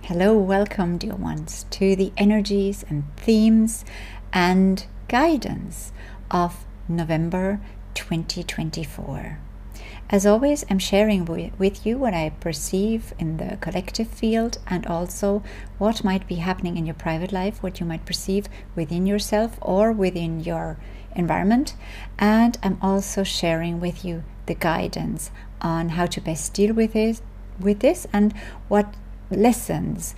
Hello, welcome dear ones to the energies and themes and guidance of November 2024. As always, I'm sharing with you what I perceive in the collective field and also what might be happening in your private life, what you might perceive within yourself or within your environment. And I'm also sharing with you the guidance on how to best deal with this and what lessons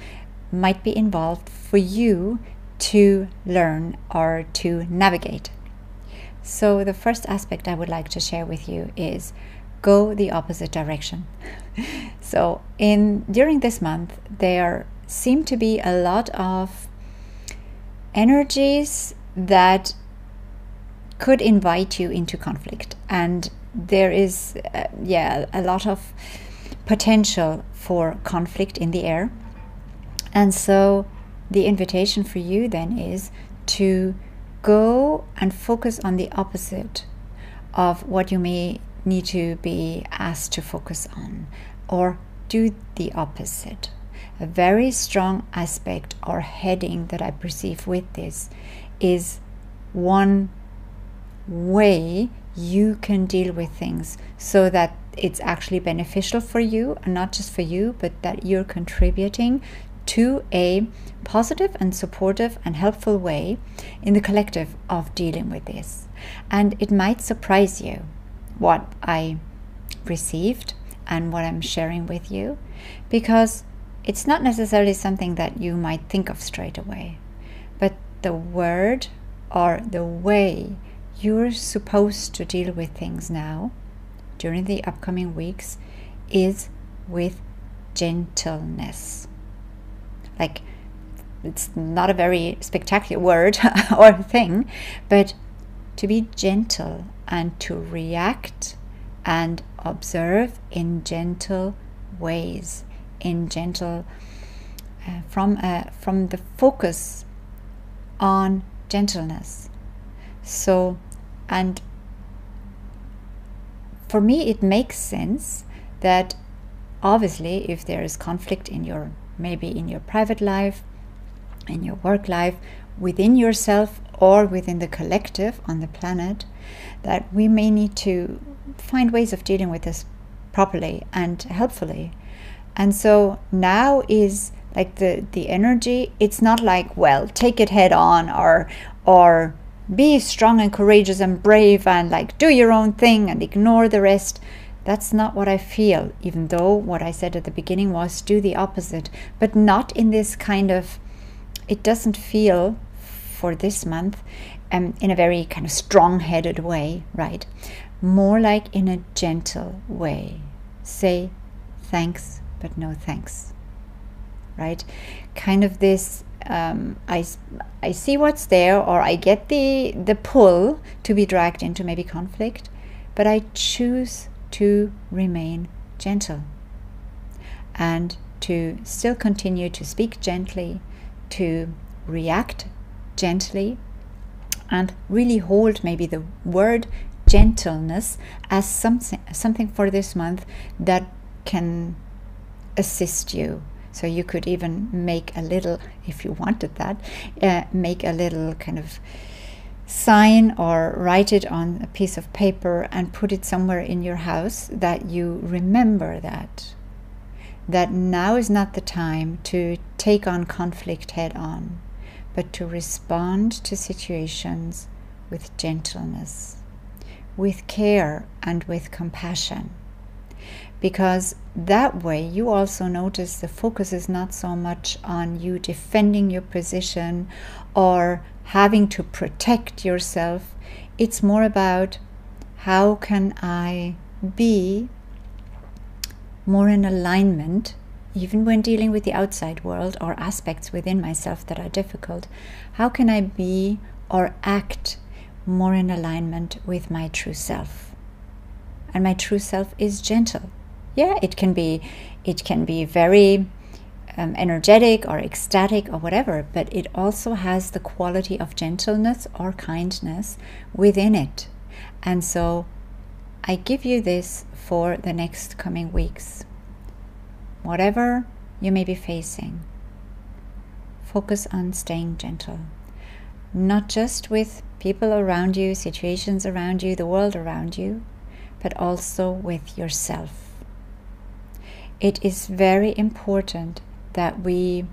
might be involved for you to learn or to navigate. So the first aspect I would like to share with you is go the opposite direction. So during this month there seem to be a lot of energies that could invite you into conflict, and there is a lot of potential for conflict in the air. And so the invitation for you then is to go and focus on the opposite of what you may need to be asked to focus on, or do the opposite. A very strong aspect or heading that I perceive with this is one way you can deal with things so that it's actually beneficial for you, and not just for you, but that you're contributing to a positive and supportive and helpful way in the collective of dealing with this. And it might surprise you what I received and what I'm sharing with you, because it's not necessarily something that you might think of straight away, but the word or the way you're supposed to deal with things now during the upcoming weeks is with gentleness. Like, it's not a very spectacular word or thing, but to be gentle and to react and observe in gentle ways, in gentle from the focus on gentleness. So, and for me it makes sense that obviously if there is conflict in maybe in your private life, in your work life, within yourself or within the collective on the planet, that we may need to find ways of dealing with this properly and helpfully. And so now is like the energy, it's not like, well, take it head on or be strong and courageous and brave and like do your own thing and ignore the rest. That's not what I feel, even though what I said at the beginning was do the opposite, but not in this kind of, it doesn't feel for this month in a very kind of strong-headed way, right? More like in a gentle way. Say thanks, but no thanks, right? Kind of this, I see what's there, or I get the pull to be dragged into maybe conflict, but I choose to remain gentle and to still continue to speak gently, to react gently, and really hold maybe the word gentleness as something for this month that can assist you. So you could even make a little, if you wanted that, make a little kind of sign or write it on a piece of paper and put it somewhere in your house, that you remember that now is not the time to take on conflict head on, but to respond to situations with gentleness, with care and with compassion. Because that way you also notice the focus is not so much on you defending your position or having to protect yourself. It's more about how can I be more in alignment, even when dealing with the outside world or aspects within myself that are difficult. How can I be or act more in alignment with my true self? And my true self is gentle. Yeah, it can be very energetic or ecstatic or whatever, but it also has the quality of gentleness or kindness within it. And so I give you this for the next coming weeks. Whatever you may be facing, focus on staying gentle. Not just with people around you, situations around you, the world around you, but also with yourself. It is very important that we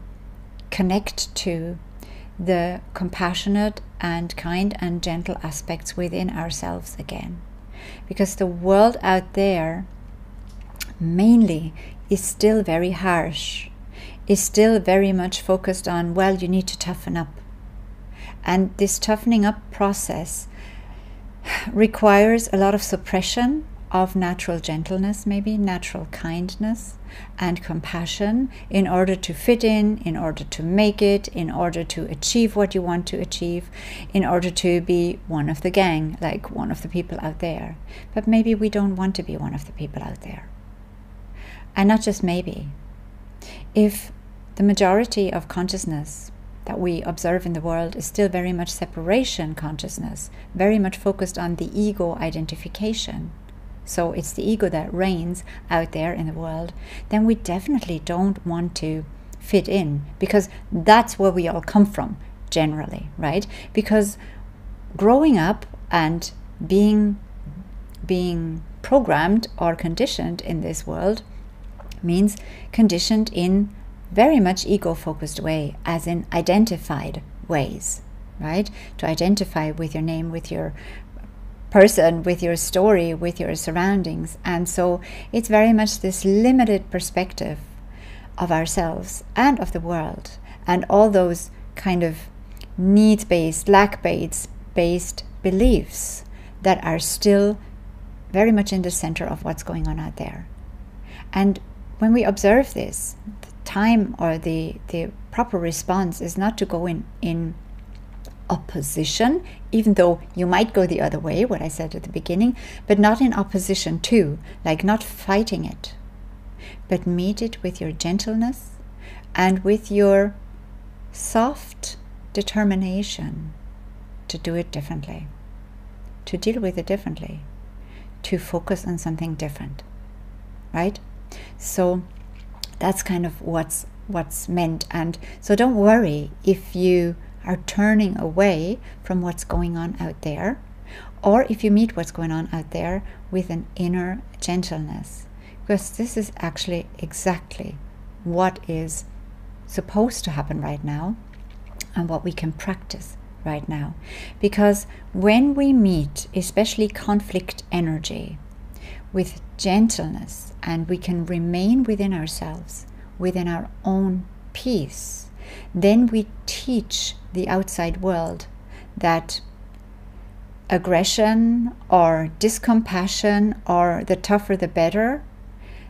connect to the compassionate and kind and gentle aspects within ourselves again. Because the world out there mainly is still very harsh, is still very much focused on, well, you need to toughen up. And this toughening up process requires a lot of suppression of natural gentleness, maybe natural kindness and compassion, in order to fit in order to make it, in order to achieve what you want to achieve, in order to be one of the gang, like one of the people out there. But maybe we don't want to be one of the people out there. And not just maybe. If the majority of consciousness that we observe in the world is still very much separation consciousness, very much focused on the ego identification, so it's the ego that reigns out there in the world, then we definitely don't want to fit in, because that's where we all come from generally, right? Because growing up and being programmed or conditioned in this world means conditioned in very much ego-focused way, as in identified ways, right? To identify with your name, with your person, with your story, with your surroundings. And so it's very much this limited perspective of ourselves and of the world, and all those kind of needs-based, lack-based beliefs that are still very much in the center of what's going on out there. And when we observe this, the time or the proper response is not to go in opposition, even though you might go the other way, what I said at the beginning, but not in opposition to, like not fighting it, but meet it with your gentleness and with your soft determination to do it differently, to deal with it differently, to focus on something different, right? So that's kind of what's meant. And so don't worry if you are turning away from what's going on out there, or if you meet what's going on out there with an inner gentleness, because this is actually exactly what is supposed to happen right now and what we can practice right now. Because when we meet, especially conflict energy, with gentleness, and we can remain within ourselves, within our own peace, then we teach the outside world that aggression or discompassion or the tougher the better,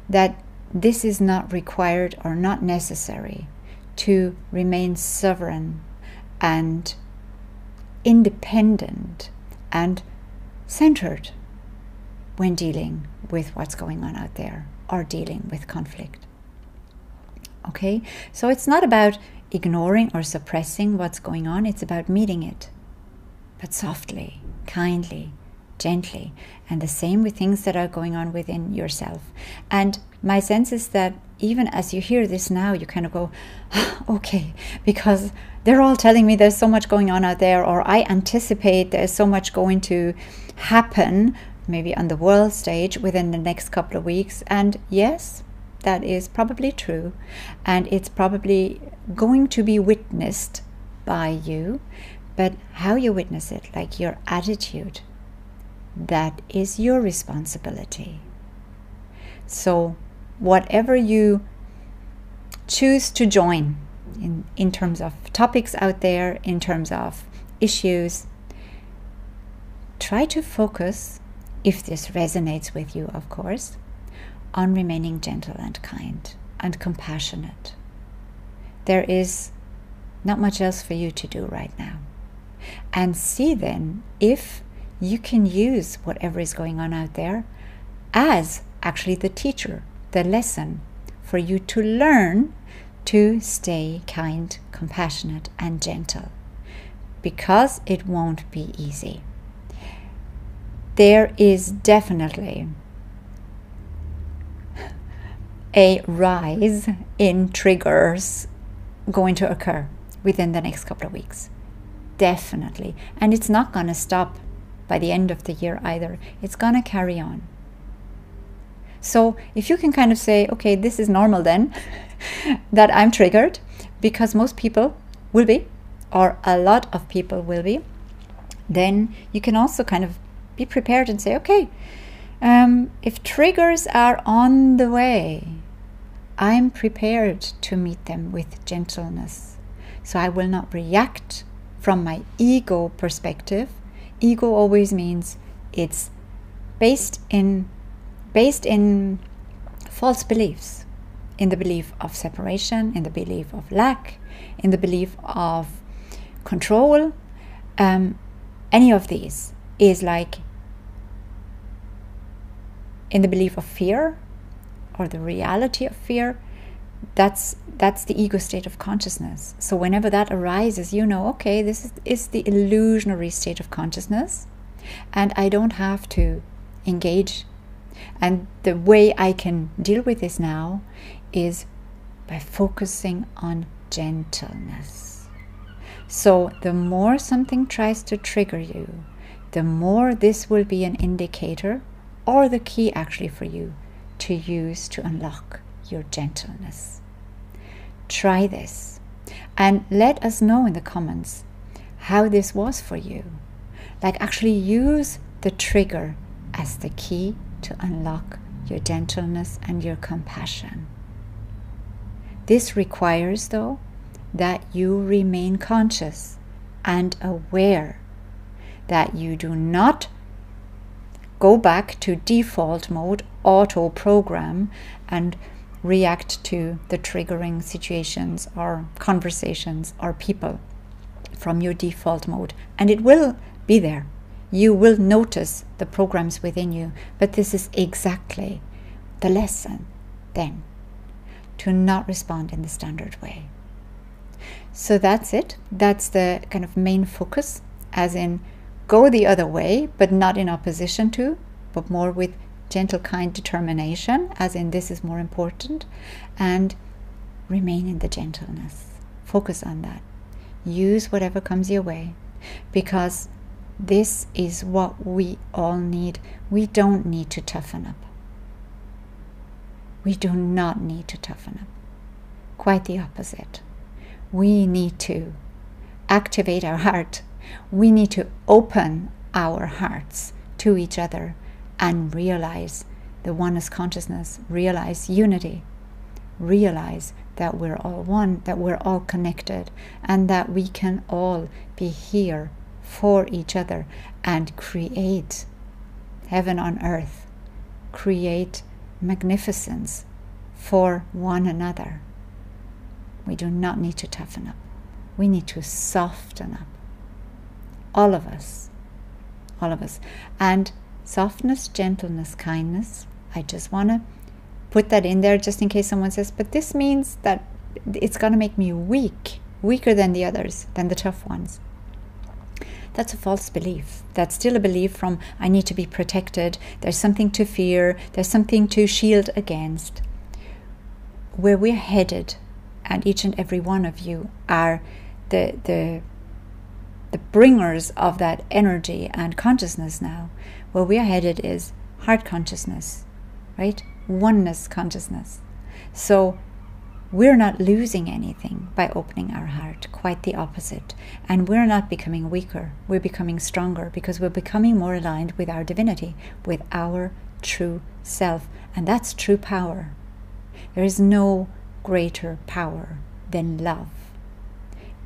that this is not required or not necessary to remain sovereign and independent and centered when dealing with what's going on out there or dealing with conflict. Okay, so it's not about ignoring or suppressing what's going on, it's about meeting it, but softly, kindly, gently, and the same with things that are going on within yourself. And my sense is that even as you hear this now, you kind of go, okay, because they're all telling me there's so much going on out there, or I anticipate there's so much going to happen, maybe on the world stage within the next couple of weeks. And yes, that is probably true, and it's probably going to be witnessed by you, but how you witness it, like your attitude, that is your responsibility. So whatever you choose to join in terms of topics out there, in terms of issues, try to focus, if this resonates with you, of course, on remaining gentle and kind and compassionate. There is not much else for you to do right now. And see then if you can use whatever is going on out there as actually the teacher, the lesson for you to learn to stay kind, compassionate, and gentle. Because it won't be easy. There is definitely a rise in triggers going to occur within the next couple of weeks. Definitely. And it's not going to stop by the end of the year either. It's going to carry on. So if you can kind of say, okay, this is normal then, that I'm triggered, because most people will be, or a lot of people will be, then you can also kind of be prepared and say, okay, if triggers are on the way, I'm prepared to meet them with gentleness. So I will not react from my ego perspective. Ego always means it's based in false beliefs, in the belief of separation, in the belief of lack, in the belief of control. Any of these is like in the belief of fear, or the reality of fear. That's the ego state of consciousness. So whenever that arises, you know, okay, this is the illusionary state of consciousness, and I don't have to engage. And the way I can deal with this now is by focusing on gentleness. So the more something tries to trigger you, the more this will be an indicator, or the key actually for you to use to unlock your gentleness. Try this and let us know in the comments how this was for you. Like, actually use the trigger as the key to unlock your gentleness and your compassion. This requires, though, that you remain conscious and aware, that you do not go back to default mode, auto program, and react to the triggering situations or conversations or people from your default mode. And it will be there. You will notice the programs within you, but this is exactly the lesson then, to not respond in the standard way. So that's it. That's the kind of main focus, as in go the other way, but not in opposition to, but more with gentle, kind determination, as in this is more important, and remain in the gentleness. Focus on that. Use whatever comes your way, because this is what we all need. We don't need to toughen up. We do not need to toughen up. Quite the opposite. We need to activate our heart. We need to open our hearts to each other and realize the oneness consciousness, realize unity, realize that we're all one, that we're all connected, and that we can all be here for each other and create heaven on earth, create magnificence for one another. We do not need to toughen up. We need to soften up. All of us. All of us. And softness, gentleness, kindness, I just want to put that in there just in case someone says, but this means that it's going to make me weak, weaker than the others, than the tough ones. That's a false belief. That's still a belief from, I need to be protected, there's something to fear, there's something to shield against. Where we're headed, and each and every one of you are the bringers of that energy and consciousness now. Where we are headed is heart consciousness, right? Oneness consciousness. So we're not losing anything by opening our heart, quite the opposite. And we're not becoming weaker, we're becoming stronger, because we're becoming more aligned with our divinity, with our true self. And that's true power. There is no greater power than love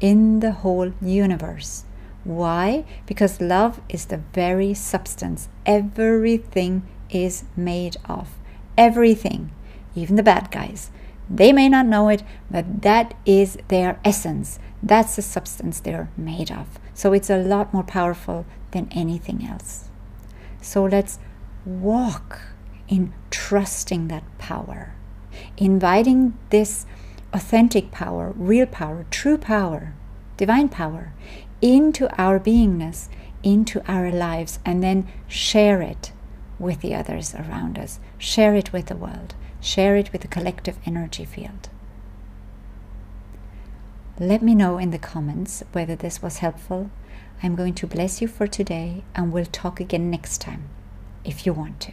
in the whole universe. Why? Because love is the very substance everything is made of. Everything, even the bad guys. They may not know it, but that is their essence. That's the substance they're made of. So it's a lot more powerful than anything else. So let's walk in trusting that power, inviting this authentic power, real power, true power, divine power into our beingness, into our lives, and then share it with the others around us. Share it with the world. Share it with the collective energy field. Let me know in the comments whether this was helpful. I'm going to bless you for today, and we'll talk again next time, if you want to.